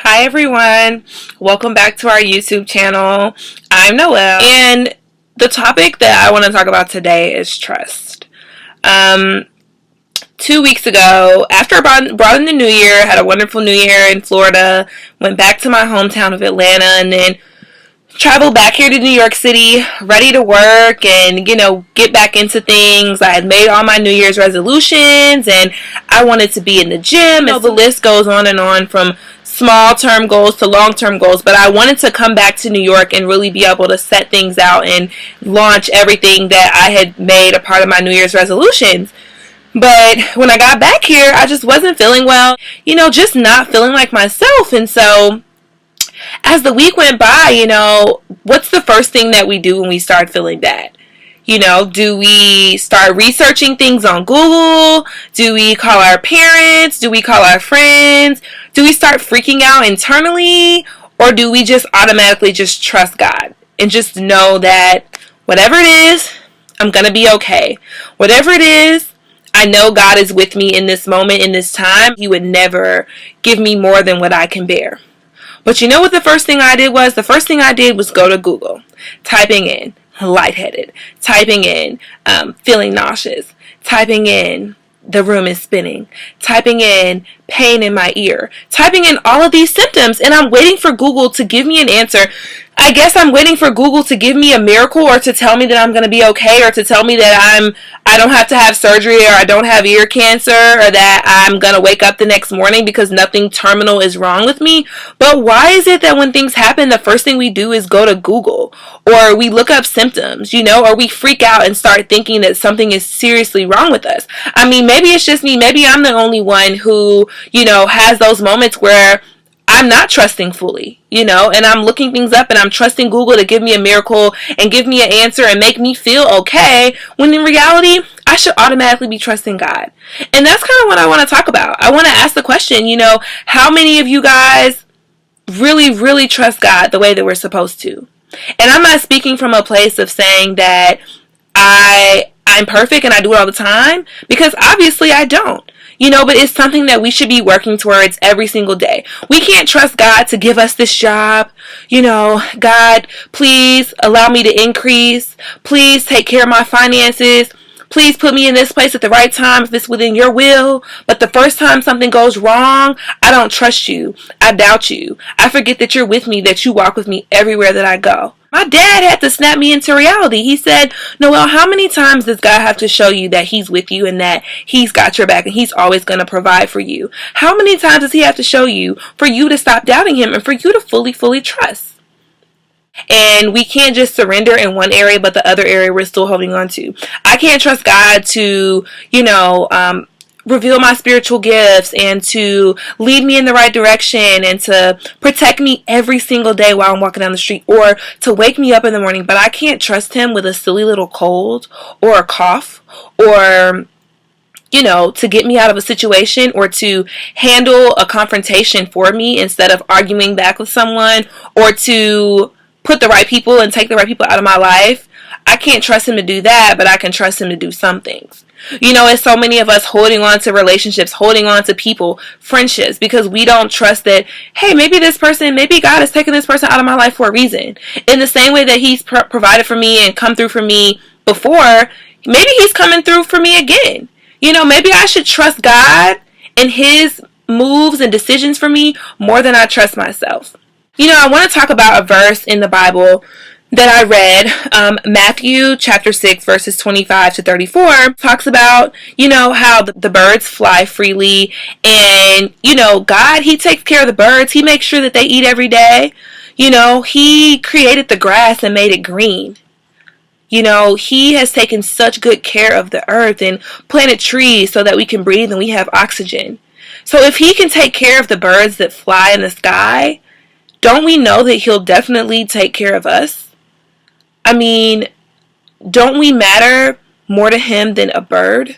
Hi everyone, welcome back to our YouTube channel. I'm Noelle, and the topic that I want to talk about today is trust. 2 weeks ago, after I brought in the new year, had a wonderful new year in Florida, went back to my hometown of Atlanta, and then traveled back here to New York City, ready to work and, get back into things. I had made all my New Year's resolutions and I wanted to be in the gym. The list goes on from small term goals to long term goals. But I wanted to come back to New York and really be able to set things out and launch everything that I had made a part of my New Year's resolutions. But when I got back here, I just wasn't feeling well, just not feeling like myself. And so as the week went by, what's the first thing that we do when we start feeling bad? Do we start researching things on Google? Do we call our parents? Do we call our friends? Do we start freaking out internally? Or do we just automatically just trust God and just know that whatever it is, I'm going to be okay. Whatever it is, I know God is with me in this moment, in this time. He would never give me more than what I can bear. But you know what the first thing I did was? The first thing I did was go to Google, typing in lightheaded, typing in feeling nauseous, typing in the room is spinning, typing in pain in my ear, typing in all of these symptoms, and I'm waiting for Google to give me an answer. I guess I'm waiting for Google to give me a miracle or to tell me that I'm going to be okay or to tell me that I don't have to have surgery or I don't have ear cancer or that I'm going to wake up the next morning because nothing terminal is wrong with me. But why is it that when things happen, the first thing we do is go to Google or we look up symptoms, or we freak out and start thinking that something is seriously wrong with us? I mean, maybe it's just me. Maybe I'm the only one who, has those moments where I'm not trusting fully, and I'm looking things up and I'm trusting Google to give me a miracle and give me an answer and make me feel okay, when in reality, I should automatically be trusting God. And that's kind of what I want to talk about. I want to ask the question, how many of you guys really, really trust God the way that we're supposed to? And I'm not speaking from a place of saying that I'm perfect and I do it all the time, because obviously I don't. But it's something that we should be working towards every single day. We can't trust God to give us this job. God, please allow me to increase. Please take care of my finances. Please put me in this place at the right time if it's within your will. But the first time something goes wrong, I don't trust you. I doubt you. I forget that you're with me, that you walk with me everywhere that I go. My dad had to snap me into reality. He said, Noelle, how many times does God have to show you that he's with you and that he's got your back and he's always going to provide for you? How many times does he have to show you for you to stop doubting him and for you to fully, fully trust? And we can't just surrender in one area, but the other area we're still holding on to. I can't trust God to, reveal my spiritual gifts and to lead me in the right direction and to protect me every single day while I'm walking down the street or to wake me up in the morning. But I can't trust him with a silly little cold or a cough or to get me out of a situation or to handle a confrontation for me instead of arguing back with someone or to put the right people and take the right people out of my life. I can't trust him to do that, but I can trust him to do some things. It's so many of us holding on to relationships, holding on to people, friendships, because we don't trust that, hey, maybe God has taken this person out of my life for a reason. In the same way that he's provided for me and come through for me before, maybe he's coming through for me again. Maybe I should trust God and his moves and decisions for me more than I trust myself. I want to talk about a verse in the Bible that I read. Matthew chapter 6 verses 25 to 34 talks about, how the birds fly freely and, God, he takes care of the birds. He makes sure that they eat every day. He created the grass and made it green. He has taken such good care of the earth and planted trees so that we can breathe and we have oxygen. So if he can take care of the birds that fly in the sky, don't we know that he'll definitely take care of us? I mean, don't we matter more to him than a bird?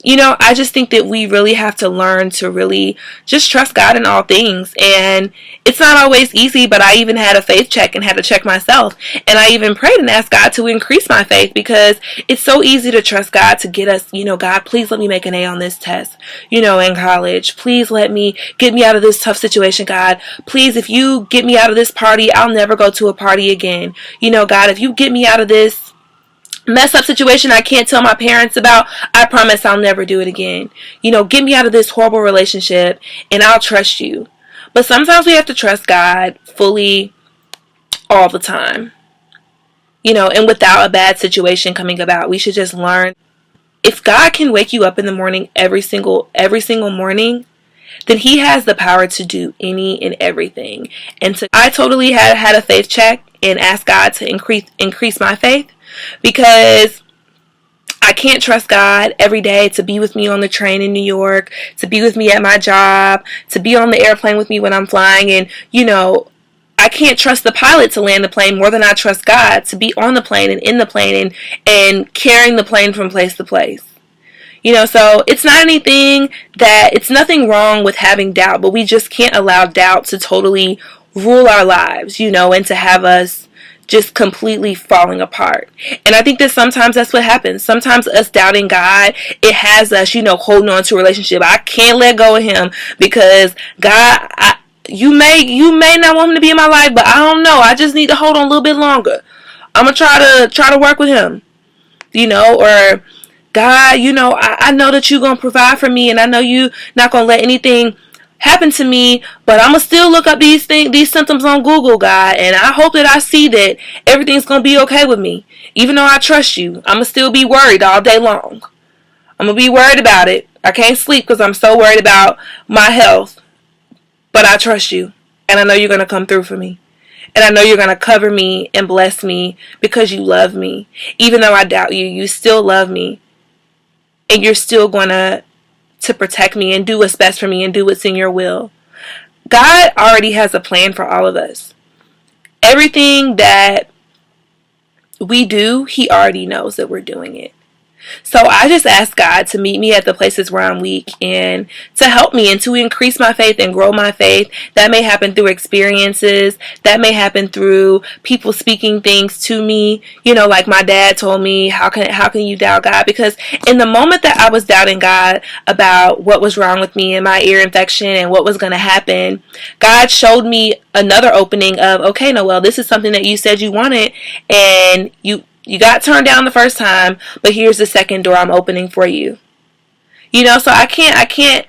I just think that we really have to learn to really just trust God in all things. And it's not always easy, but I even had a faith check and had to check myself. And I even prayed and asked God to increase my faith, because it's so easy to trust God to get us, God, please let me make an A on this test, in college. Please get me out of this tough situation, God. Please, if you get me out of this party, I'll never go to a party again. God, if you get me out of this mess up situation I can't tell my parents about, I promise I'll never do it again. Get me out of this horrible relationship and I'll trust you. But sometimes we have to trust God fully all the time. And without a bad situation coming about, we should just learn. If God can wake you up in the morning every single morning, then he has the power to do any and everything. I totally had a faith check and asked God to increase my faith, because I can't trust God every day to be with me on the train in New York, to be with me at my job, to be on the airplane with me when I'm flying. And, I can't trust the pilot to land the plane more than I trust God to be on the plane and in the plane and carrying the plane from place to place. So it's nothing wrong with having doubt, but we just can't allow doubt to totally rule our lives, and to have us just completely falling apart. And I think that sometimes that's what happens. Sometimes us doubting God, it has us, holding on to a relationship. I can't let go of him because God, you may not want him to be in my life, but I don't know. I just need to hold on a little bit longer. I'm gonna try to work with him, or God, I know that you're going to provide for me, and I know you not going to let anything happen to me, but I'm going to still look up these symptoms on Google, God, and I hope that I see that everything's going to be okay with me. Even though I trust you, I'm going to still be worried all day long. I'm going to be worried about it. I can't sleep because I'm so worried about my health, but I trust you, and I know you're going to come through for me. And I know you're going to cover me and bless me because you love me. Even though I doubt you, you still love me. And you're still going to protect me and do what's best for me and do what's in your will. God already has a plan for all of us. Everything that we do, he already knows that we're doing it. So I just ask God to meet me at the places where I'm weak and to help me and to increase my faith and grow my faith. That may happen through experiences. That may happen through people speaking things to me. Like my dad told me, how can you doubt God? Because in the moment that I was doubting God about what was wrong with me and my ear infection and what was going to happen, God showed me another opening of, okay, Noelle, this is something that you said you wanted, and you got turned down the first time, but here's the second door I'm opening for you. So I can't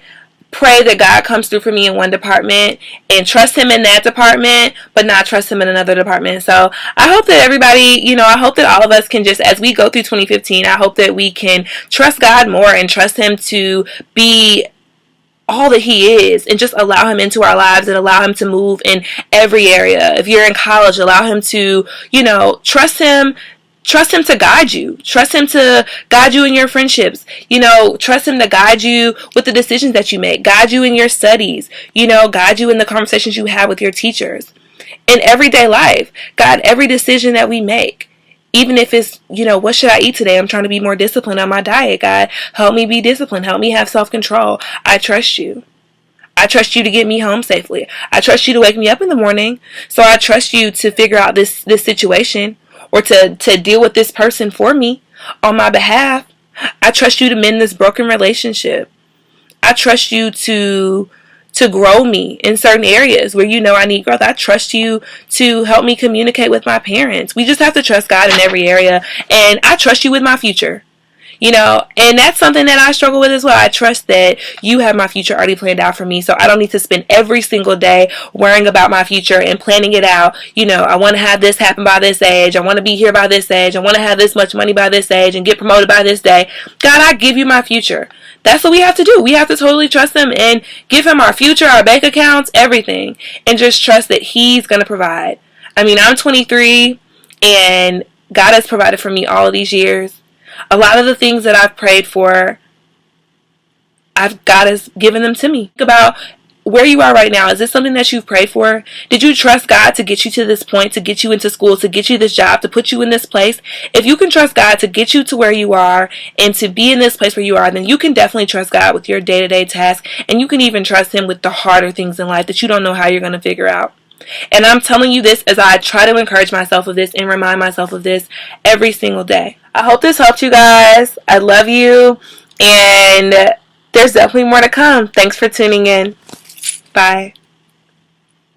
pray that God comes through for me in one department and trust him in that department, but not trust him in another department. So I hope that everybody, I hope that all of us can just, as we go through 2015, I hope that we can trust God more and trust him to be all that he is, and just allow him into our lives and allow him to move in every area. If you're in college, allow him to, trust him to guide you. Trust him to guide you in your friendships. Trust him to guide you with the decisions that you make. Guide you in your studies. Guide you in the conversations you have with your teachers. In everyday life, guide every decision that we make. Even if it's, what should I eat today? I'm trying to be more disciplined on my diet. God, help me be disciplined. Help me have self-control. I trust you. I trust you to get me home safely. I trust you to wake me up in the morning. So I trust you to figure out this situation, or to deal with this person for me on my behalf. I trust you to mend this broken relationship. I trust you to grow me in certain areas where I need growth. I trust you to help me communicate with my parents. We just have to trust God in every area. And I trust you with my future. And that's something that I struggle with as well. I trust that you have my future already planned out for me, so I don't need to spend every single day worrying about my future and planning it out. I want to have this happen by this age. I want to be here by this age. I want to have this much money by this age and get promoted by this day. God, I give you my future. That's what we have to do. We have to totally trust him and give him our future, our bank accounts, everything, and just trust that he's going to provide. I'm 23, and God has provided for me all of these years. A lot of the things that I've prayed for, God has given them to me. Think about where you are right now, is this something that you've prayed for? Did you trust God to get you to this point, to get you into school, to get you this job, to put you in this place? If you can trust God to get you to where you are and to be in this place where you are, then you can definitely trust God with your day-to-day tasks, and you can even trust Him with the harder things in life that you don't know how you're going to figure out. And I'm telling you this as I try to encourage myself of this and remind myself of this every single day. I hope this helped you guys. I love you. And there's definitely more to come. Thanks for tuning in. Bye.